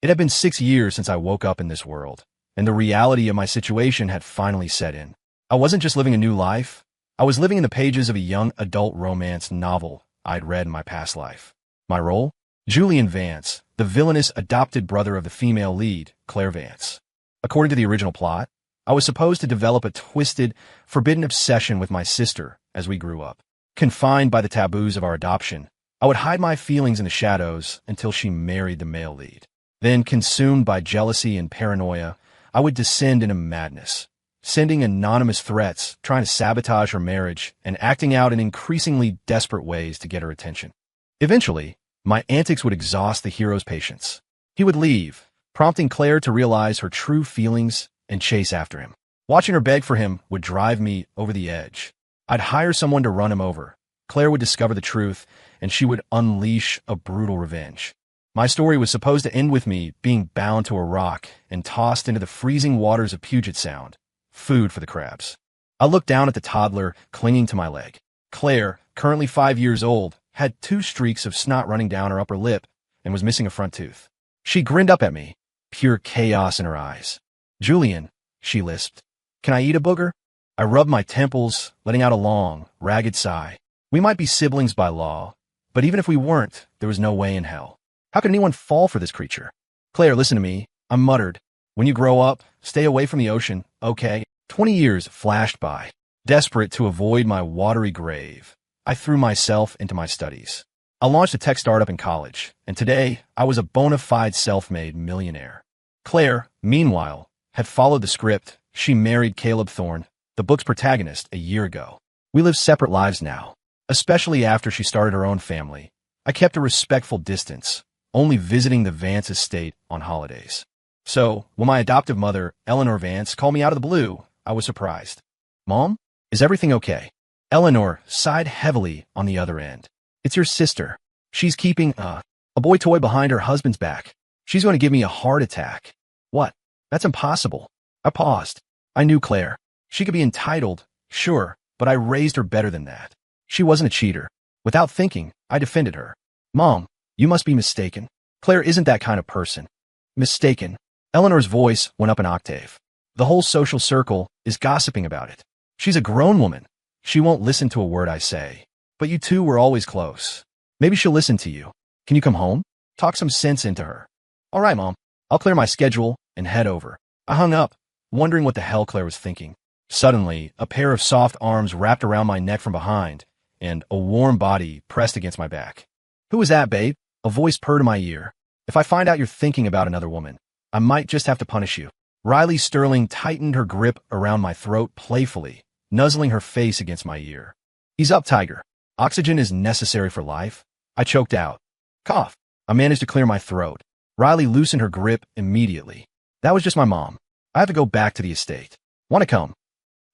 It had been 6 years since I woke up in this world, and the reality of my situation had finally set in. I wasn't just living a new life. I was living in the pages of a young adult romance novel I'd read in my past life. My role? Julian Vance, the villainous adopted brother of the female lead, Claire Vance. According to the original plot, I was supposed to develop a twisted, forbidden obsession with my sister as we grew up. Confined by the taboos of our adoption, I would hide my feelings in the shadows until she married the male lead. Then, consumed by jealousy and paranoia, I would descend into madness, sending anonymous threats, trying to sabotage her marriage, and acting out in increasingly desperate ways to get her attention. Eventually, my antics would exhaust the hero's patience. He would leave, prompting Claire to realize her true feelings and chase after him. Watching her beg for him would drive me over the edge. I'd hire someone to run him over. Claire would discover the truth, and she would unleash a brutal revenge. My story was supposed to end with me being bound to a rock and tossed into the freezing waters of Puget Sound, food for the crabs. I looked down at the toddler clinging to my leg. Claire, currently 5 years old, had 2 streaks of snot running down her upper lip and was missing a front tooth. She grinned up at me, pure chaos in her eyes. "Julian," she lisped, "can I eat a booger?" I rubbed my temples, letting out a long, ragged sigh. We might be siblings by law, but even if we weren't, there was no way in hell. How could anyone fall for this creature? "Claire, listen to me," I muttered. "When you grow up, stay away from the ocean, okay?" 20 years flashed by. Desperate to avoid my watery grave, I threw myself into my studies. I launched a tech startup in college, and today I was a bona fide self-made millionaire. Claire, meanwhile, had followed the script. She married Caleb Thorne, the book's protagonist, a year ago. We live separate lives now. Especially after she started her own family, I kept a respectful distance, only visiting the Vance estate on holidays. So, when my adoptive mother, Eleanor Vance, called me out of the blue, I was surprised. "Mom, is everything okay?" Eleanor sighed heavily on the other end. "It's your sister. She's keeping a boy toy behind her husband's back. She's going to give me a heart attack." "What? That's impossible." I paused. I knew Claire. She could be entitled, sure, but I raised her better than that. She wasn't a cheater. Without thinking, I defended her. "Mom, you must be mistaken. Claire isn't that kind of person." "Mistaken?" Eleanor's voice went up an octave. "The whole social circle is gossiping about it. She's a grown woman. She won't listen to a word I say. But you two were always close. Maybe she'll listen to you. Can you come home? Talk some sense into her." "All right, Mom. I'll clear my schedule and head over." I hung up, wondering what the hell Claire was thinking. Suddenly, a pair of soft arms wrapped around my neck from behind, and a warm body pressed against my back. "Who was that, babe?" A voice purred in my ear. "If I find out you're thinking about another woman, I might just have to punish you." Riley Sterling tightened her grip around my throat playfully, nuzzling her face against my ear. "Ease up, Tiger. Oxygen is necessary for life." I choked out. "Cough." I managed to clear my throat. Riley loosened her grip immediately. "That was just my mom. I have to go back to the estate. Want to come?"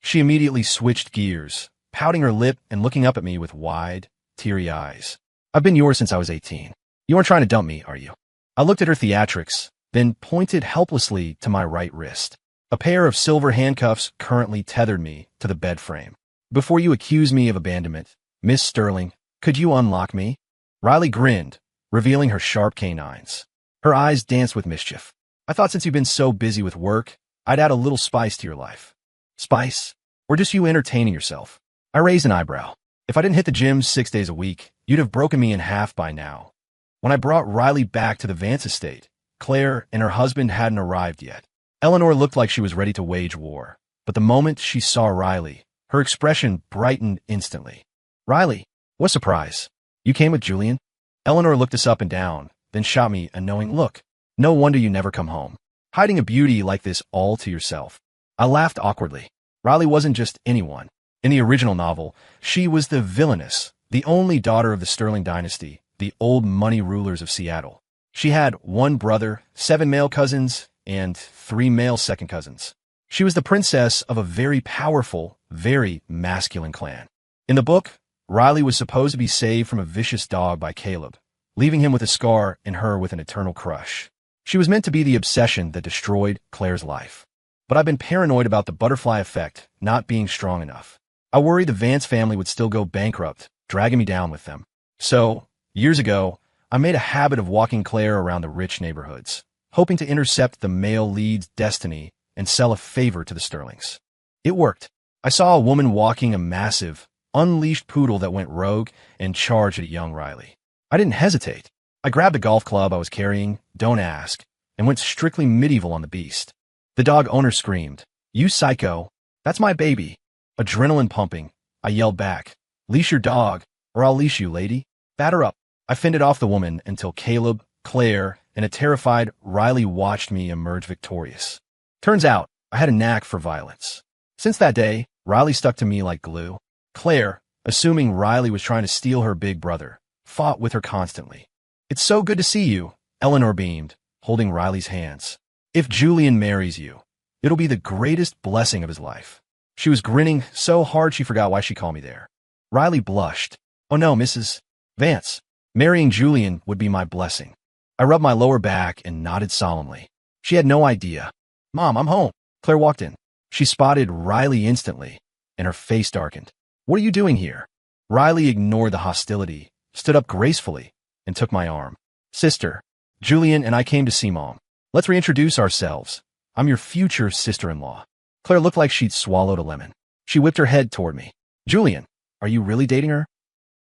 She immediately switched gears, pouting her lip and looking up at me with wide, teary eyes. "I've been yours since I was 18. You aren't trying to dump me, are you?" I looked at her theatrics, then pointed helplessly to my right wrist. A pair of silver handcuffs currently tethered me to the bed frame. "Before you accuse me of abandonment, Miss Sterling, could you unlock me?" Riley grinned, revealing her sharp canines. Her eyes danced with mischief. "I thought since you've been so busy with work, I'd add a little spice to your life." "Spice? Or just you entertaining yourself?" I raised an eyebrow. "If I didn't hit the gym 6 days a week, you'd have broken me in half by now." When I brought Riley back to the Vance estate, Claire and her husband hadn't arrived yet. Eleanor looked like she was ready to wage war, but the moment she saw Riley, her expression brightened instantly. "Riley, what a surprise. You came with Julian?" Eleanor looked us up and down, then shot me a knowing look. "No wonder you never come home. Hiding a beauty like this all to yourself." I laughed awkwardly. Riley wasn't just anyone. In the original novel, she was the villainess, the only daughter of the Sterling dynasty, the old money rulers of Seattle. She had 1 brother, 7 male cousins, and 3 male second cousins. She was the princess of a very powerful, very masculine clan. In the book, Riley was supposed to be saved from a vicious dog by Caleb, leaving him with a scar and her with an eternal crush. She was meant to be the obsession that destroyed Claire's life. But I've been paranoid about the butterfly effect not being strong enough. I worried the Vance family would still go bankrupt, dragging me down with them. So, years ago, I made a habit of walking Claire around the rich neighborhoods, hoping to intercept the male lead's destiny and sell a favor to the Sterlings. It worked. I saw a woman walking a massive, unleashed poodle that went rogue and charged at young Riley. I didn't hesitate. I grabbed the golf club I was carrying, don't ask, and went strictly medieval on the beast. The dog owner screamed, "You psycho! That's my baby!" Adrenaline pumping, I yelled back, "Leash your dog, or I'll leash you, lady. Batter up." I fended off the woman until Caleb, Claire, and a terrified Riley watched me emerge victorious. Turns out, I had a knack for violence. Since that day, Riley stuck to me like glue. Claire, assuming Riley was trying to steal her big brother, fought with her constantly. "It's so good to see you," Eleanor beamed, holding Riley's hands. "If Julian marries you, it'll be the greatest blessing of his life." She was grinning so hard she forgot why she called me there. Riley blushed. "Oh no, Mrs. Vance. Marrying Julian would be my blessing." I rubbed my lower back and nodded solemnly. She had no idea. "Mom, I'm home." Claire walked in. She spotted Riley instantly, and her face darkened. "What are you doing here?" Riley ignored the hostility, stood up gracefully, and took my arm. "Sister, Julian and I came to see Mom. Let's reintroduce ourselves. I'm your future sister-in-law." Claire looked like she'd swallowed a lemon. She whipped her head toward me. "Julian, are you really dating her?"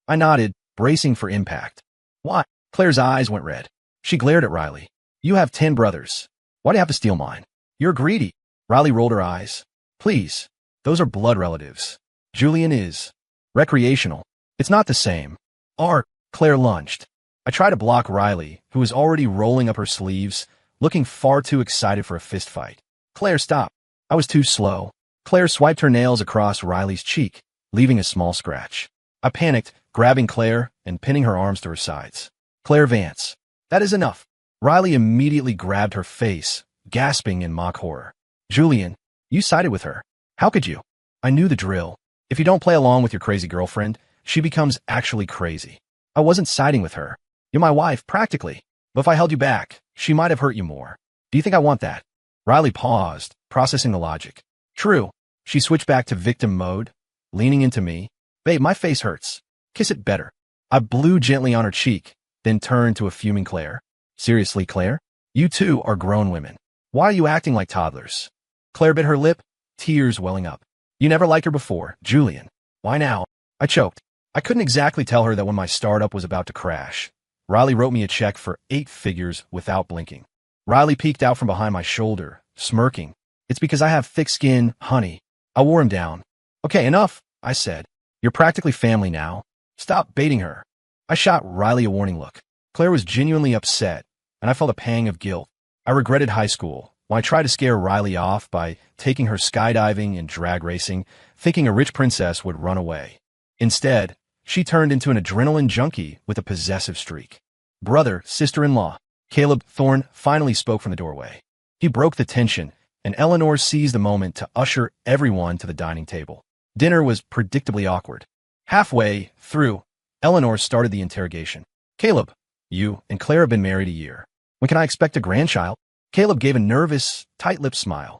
I nodded, bracing for impact. "Why?" Claire's eyes went red. She glared at Riley. "You have 10 brothers. Why do you have to steal mine? You're greedy." Riley rolled her eyes. "Please, those are blood relatives. Julian is recreational. It's not the same." "Art," Claire lunged. I tried to block Riley, who was already rolling up her sleeves, looking far too excited for a fistfight. "Claire, stop." I was too slow. Claire swiped her nails across Riley's cheek, leaving a small scratch. I panicked, grabbing Claire and pinning her arms to her sides. "Claire Vance, that is enough." Riley immediately grabbed her face, gasping in mock horror. "Julian, you sided with her. How could you?" I knew the drill. If you don't play along with your crazy girlfriend, she becomes actually crazy. I wasn't siding with her. You're my wife, practically. But if I held you back, she might have hurt you more. Do you think I want that? Riley paused, processing the logic. True. She switched back to victim mode, leaning into me. "Babe, my face hurts. Kiss it better." I blew gently on her cheek, then turned to a fuming Claire. "Seriously, Claire? You two are grown women. Why are you acting like toddlers?" Claire bit her lip, tears welling up. "You never liked her before, Julian. Why now?" I choked. I couldn't exactly tell her that when my startup was about to crash. Riley wrote me a check for 8 figures without blinking. Riley peeked out from behind my shoulder, smirking. "It's because I have thick skin, honey." I wore him down. "Okay, enough," I said. "You're practically family now. Stop baiting her." I shot Riley a warning look. Claire was genuinely upset, and I felt a pang of guilt. I regretted high school, when I tried to scare Riley off by taking her skydiving and drag racing, thinking a rich princess would run away. Instead, she turned into an adrenaline junkie with a possessive streak. "Brother, sister-in-law." Caleb Thorne finally spoke from the doorway. He broke the tension, and Eleanor seized the moment to usher everyone to the dining table. Dinner was predictably awkward. Halfway through, Eleanor started the interrogation. "Caleb, you and Claire have been married a year. When can I expect a grandchild?" Caleb gave a nervous, tight-lipped smile.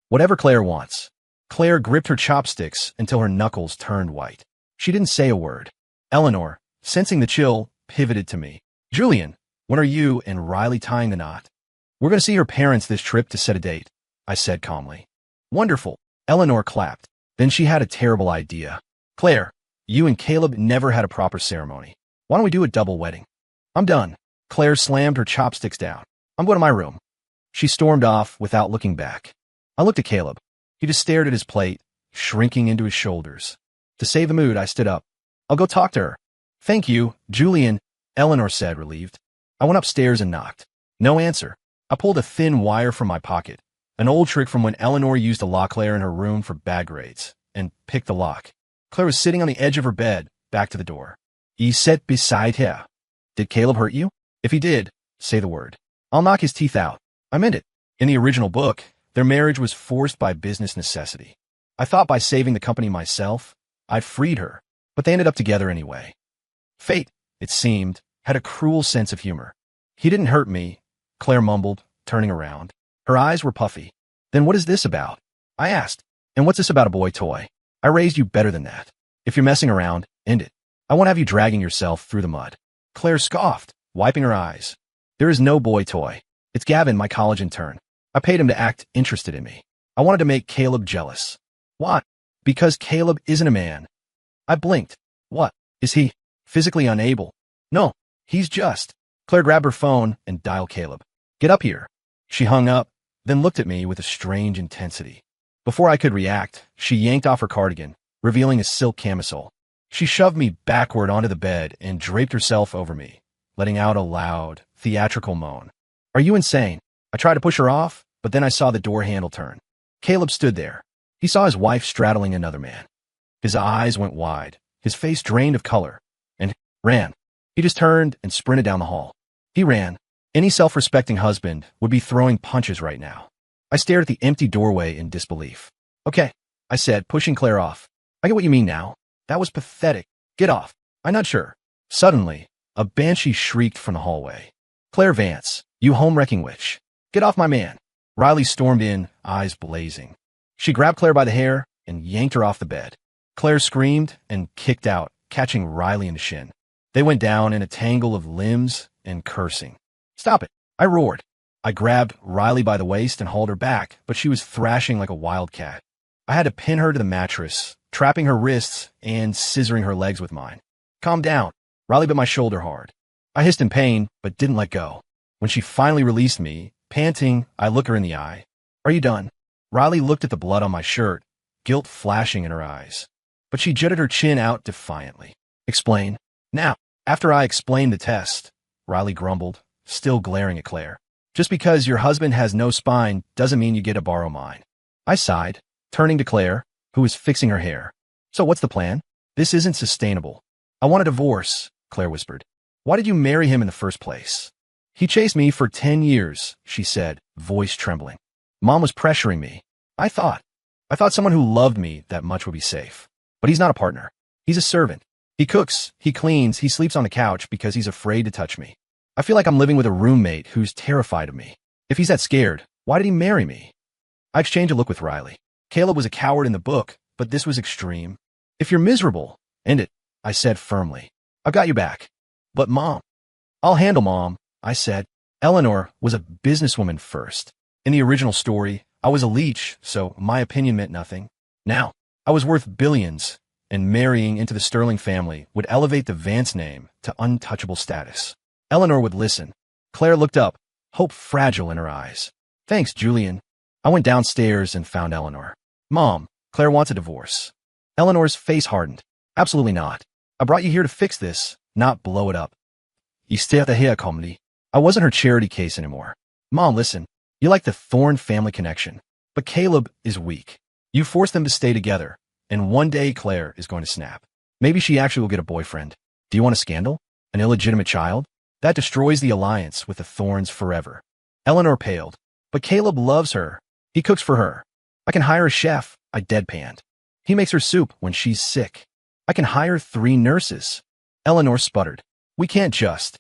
"Whatever Claire wants." Claire gripped her chopsticks until her knuckles turned white. She didn't say a word. Eleanor, sensing the chill, pivoted to me. "Julian, when are you and Riley tying the knot?" "We're going to see her parents this trip to set a date," I said calmly. "Wonderful." Eleanor clapped. Then she had a terrible idea. "Claire, you and Caleb never had a proper ceremony. Why don't we do a double wedding?" "I'm done." Claire slammed her chopsticks down. "I'm going to my room." She stormed off without looking back. I looked at Caleb. He just stared at his plate, shrinking into his shoulders. To save the mood, I stood up. "I'll go talk to her." "Thank you, Julian," Eleanor said, relieved. I went upstairs and knocked. No answer. I pulled a thin wire from my pocket, an old trick from when Eleanor used to lock Claire in her room for bad grades, and picked the lock. Claire was sitting on the edge of her bed, back to the door. "You sat beside her. Did Caleb hurt you? If he did, say the word. I'll knock his teeth out." I meant it. In the original book, their marriage was forced by business necessity. I thought by saving the company myself, I'd freed her, but they ended up together anyway. Fate, it seemed, had a cruel sense of humor. "He didn't hurt me," Claire mumbled, turning around. Her eyes were puffy. "Then what is this about?" I asked. "And what's this about a boy toy? I raised you better than that. If you're messing around, end it. I won't have you dragging yourself through the mud." Claire scoffed, wiping her eyes. "There is no boy toy. It's Gavin, my college intern. I paid him to act interested in me. I wanted to make Caleb jealous. Why? Because Caleb isn't a man. I blinked. What? Is he physically unable? No, he's just. Claire grabbed her phone and dialed Caleb. Get up here. She hung up, then looked at me with a strange intensity. Before I could react, she yanked off her cardigan, revealing a silk camisole. She shoved me backward onto the bed and draped herself over me, letting out a loud, theatrical moan. Are you insane? I tried to push her off, but then I saw the door handle turn. Caleb stood there. He saw his wife straddling another man. His eyes went wide, his face drained of color, and ran. He just turned and sprinted down the hall. He ran. Any self-respecting husband would be throwing punches right now. I stared at the empty doorway in disbelief. Okay, I said, pushing Claire off. I get what you mean now. That was pathetic. Get off. I'm not sure. Suddenly, a banshee shrieked from the hallway. Claire Vance, you home-wrecking witch. Get off my man. Riley stormed in, eyes blazing. She grabbed Claire by the hair and yanked her off the bed. Claire screamed and kicked out, catching Riley in the shin. They went down in a tangle of limbs and cursing. Stop it, I roared. I grabbed Riley by the waist and hauled her back, but she was thrashing like a wildcat. I had to pin her to the mattress, trapping her wrists and scissoring her legs with mine. Calm down. Riley bit my shoulder hard. I hissed in pain, but didn't let go. When she finally released me, panting, I looked her in the eye. Are you done? Riley looked at the blood on my shirt, guilt flashing in her eyes. But she jutted her chin out defiantly. Explain. Now, after I explained the test, Riley grumbled, still glaring at Claire. Just because your husband has no spine doesn't mean you get to borrow mine. I sighed, turning to Claire, who was fixing her hair. So what's the plan? This isn't sustainable. I want a divorce, Claire whispered. Why did you marry him in the first place? He chased me for 10 years, she said, voice trembling. Mom was pressuring me. I thought someone who loved me that much would be safe. But he's not a partner. He's a servant. He cooks, he cleans, he sleeps on the couch because he's afraid to touch me. I feel like I'm living with a roommate who's terrified of me. If he's that scared, why did he marry me? I exchanged a look with Riley. Caleb was a coward in the book, but this was extreme. If you're miserable, end it, I said firmly. I've got you back. But Mom. I'll handle Mom, I said. Eleanor was a businesswoman first. In the original story, I was a leech, so my opinion meant nothing. Now, I was worth billions, and marrying into the Sterling family would elevate the Vance name to untouchable status. Eleanor would listen. Claire looked up, hope fragile in her eyes. Thanks, Julian. I went downstairs and found Eleanor. Mom, Claire wants a divorce. Eleanor's face hardened. Absolutely not. I brought you here to fix this, not blow it up. You stay at the hair comedy. I wasn't her charity case anymore. Mom, listen. You like the Thorne family connection. But Caleb is weak. You forced them to stay together, and one day Claire is going to snap. Maybe she actually will get a boyfriend. Do you want a scandal? An illegitimate child? That destroys the alliance with the Thornes forever. Eleanor paled. But Caleb loves her. He cooks for her. I can hire a chef, I deadpanned. He makes her soup when she's sick. I can hire 3 nurses. Eleanor sputtered. We can't just.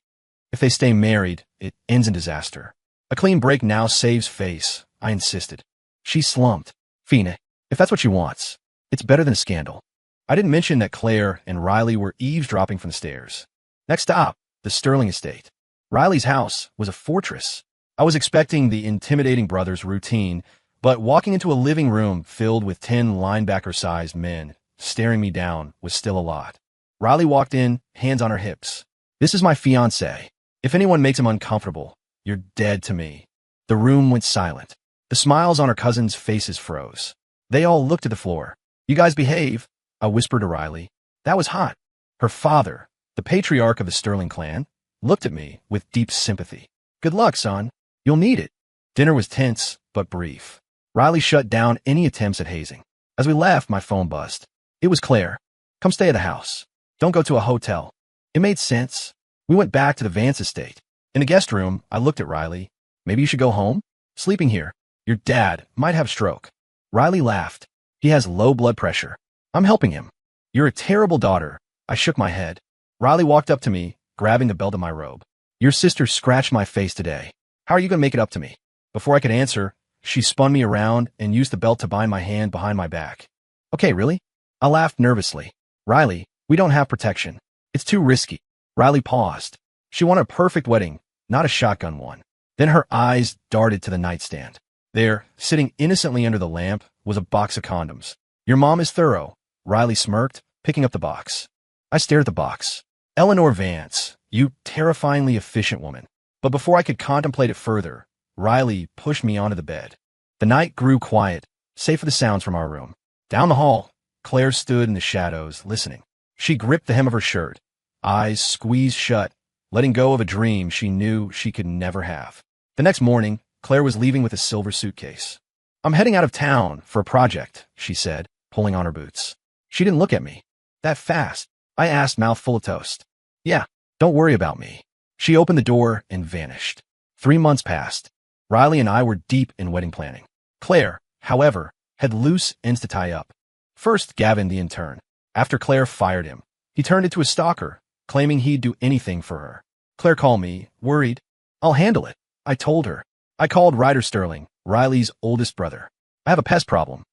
If they stay married, it ends in disaster. A clean break now saves face, I insisted. She slumped. Fina, if that's what she wants, it's better than a scandal. I didn't mention that Claire and Riley were eavesdropping from the stairs. Next stop, the Sterling estate. Riley's house was a fortress. I was expecting the intimidating brothers' routine, but walking into a living room filled with 10 linebacker-sized men staring me down was still a lot. Riley walked in, hands on her hips. This is my fiancé. If anyone makes him uncomfortable, you're dead to me. The room went silent. The smiles on her cousins' faces froze. They all looked at the floor. You guys behave, I whispered to Riley. That was hot. Her father, the patriarch of the Sterling clan, looked at me with deep sympathy. Good luck, son. You'll need it. Dinner was tense, but brief. Riley shut down any attempts at hazing. As we left, my phone buzzed. It was Claire. Come stay at the house. Don't go to a hotel. It made sense. We went back to the Vance estate. In the guest room, I looked at Riley. Maybe you should go home? Sleeping here. Your dad might have stroke. Riley laughed. He has low blood pressure. I'm helping him. You're a terrible daughter. I shook my head. Riley walked up to me, grabbing the belt of my robe. Your sister scratched my face today. How are you going to make it up to me? Before I could answer, she spun me around and used the belt to bind my hand behind my back. Okay, really? I laughed nervously. Riley, we don't have protection. It's too risky. Riley paused. She wanted a perfect wedding, not a shotgun one. Then her eyes darted to the nightstand. There, sitting innocently under the lamp, was a box of condoms. Your mom is thorough, Riley smirked, picking up the box. I stared at the box. Eleanor Vance, you terrifyingly efficient woman. But before I could contemplate it further, Riley pushed me onto the bed. The night grew quiet, save for the sounds from our room. Down the hall, Claire stood in the shadows, listening. She gripped the hem of her shirt, eyes squeezed shut, letting go of a dream she knew she could never have. The next morning, Claire was leaving with a silver suitcase. I'm heading out of town for a project, she said, pulling on her boots. She didn't look at me. That fast? I asked, mouth full of toast. Yeah, don't worry about me. She opened the door and vanished. 3 months passed. Riley and I were deep in wedding planning. Claire, however, had loose ends to tie up. First, Gavin, the intern. After Claire fired him, he turned into a stalker, claiming he'd do anything for her. Claire called me, worried. I'll handle it, I told her. I called Ryder Sterling, Riley's oldest brother. I have a pest problem.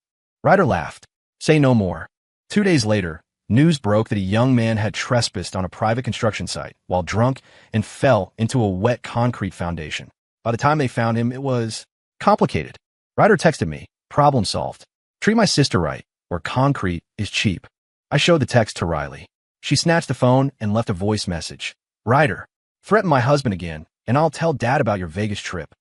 Ryder laughed. Say no more. 2 days later, news broke that a young man had trespassed on a private construction site while drunk and fell into a wet concrete foundation. By the time they found him, it was complicated. Ryder texted me, problem solved. Treat my sister right, or concrete is cheap. I showed the text to Riley. She snatched the phone and left a voice message. Ryder, threaten my husband again, and I'll tell Dad about your Vegas trip.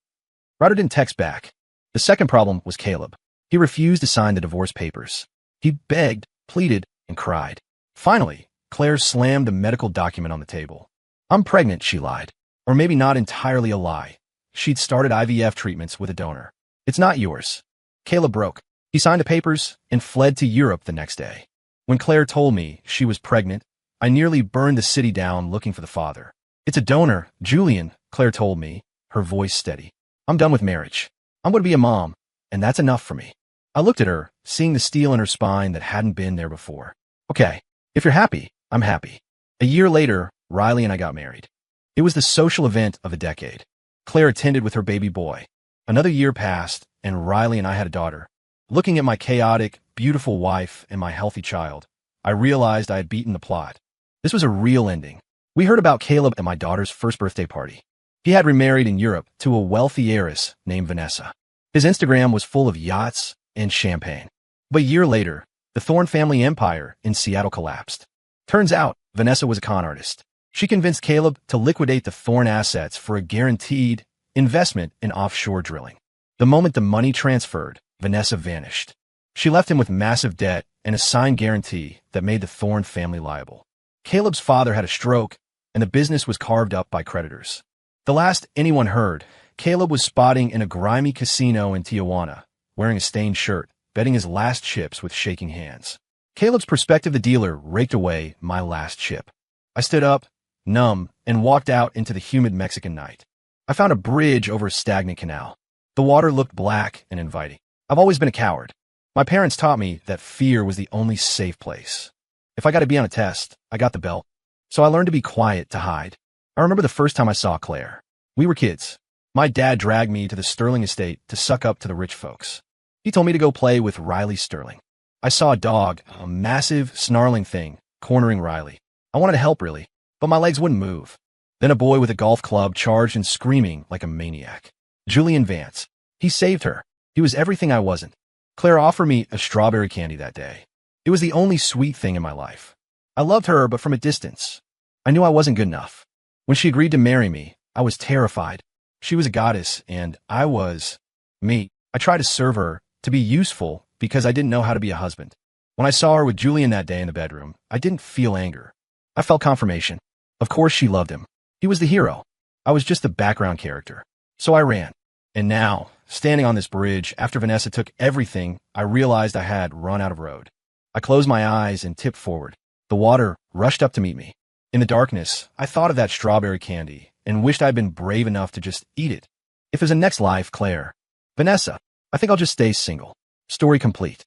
Ryder didn't text back. The second problem was Caleb. He refused to sign the divorce papers. He begged, pleaded, and cried. Finally, Claire slammed the medical document on the table. I'm pregnant, she lied. Or maybe not entirely a lie. She'd started IVF treatments with a donor. It's not yours. Caleb broke. He signed the papers and fled to Europe the next day. When Claire told me she was pregnant, I nearly burned the city down looking for the father. It's a donor, Julian, Claire told me, her voice steady. I'm done with marriage. I'm going to be a mom, and that's enough for me. I looked at her, seeing the steel in her spine that hadn't been there before. Okay, if you're happy, I'm happy. A year later, Riley and I got married. It was the social event of a decade. Claire attended with her baby boy. Another year passed, and Riley and I had a daughter. Looking at my chaotic, beautiful wife and my healthy child, I realized I had beaten the plot. This was a real ending. We heard about Caleb at my daughter's first birthday party. He had remarried in Europe to a wealthy heiress named Vanessa. His Instagram was full of yachts and champagne. But a year later, the Thorne family empire in Seattle collapsed. Turns out, Vanessa was a con artist. She convinced Caleb to liquidate the Thorne assets for a guaranteed investment in offshore drilling. The moment the money transferred, Vanessa vanished. She left him with massive debt and a signed guarantee that made the Thorne family liable. Caleb's father had a stroke, and the business was carved up by creditors. The last anyone heard, Caleb was spotting in a grimy casino in Tijuana, wearing a stained shirt, betting his last chips with shaking hands. Caleb's prospective the dealer raked away my last chip. I stood up, numb, and walked out into the humid Mexican night. I found a bridge over a stagnant canal. The water looked black and inviting. I've always been a coward. My parents taught me that fear was the only safe place. If I got to be on a test, I got the belt. So I learned to be quiet, to hide. I remember the first time I saw Claire. We were kids. My dad dragged me to the Sterling estate to suck up to the rich folks. He told me to go play with Riley Sterling. I saw a dog, a massive, snarling thing, cornering Riley. I wanted to help, really, but my legs wouldn't move. Then a boy with a golf club charged and screaming like a maniac. Julian Vance. He saved her. He was everything I wasn't. Claire offered me a strawberry candy that day. It was the only sweet thing in my life. I loved her, but from a distance. I knew I wasn't good enough. When she agreed to marry me, I was terrified. She was a goddess, and I was me. I tried to serve her, to be useful, because I didn't know how to be a husband. When I saw her with Julian that day in the bedroom, I didn't feel anger. I felt confirmation. Of course she loved him. He was the hero. I was just the background character. So I ran. And now, standing on this bridge, after Vanessa took everything, I realized I had run out of road. I closed my eyes and tipped forward. The water rushed up to meet me. In the darkness, I thought of that strawberry candy and wished I'd been brave enough to just eat it. If there's a next life, Claire. Vanessa, I think I'll just stay single. Story complete.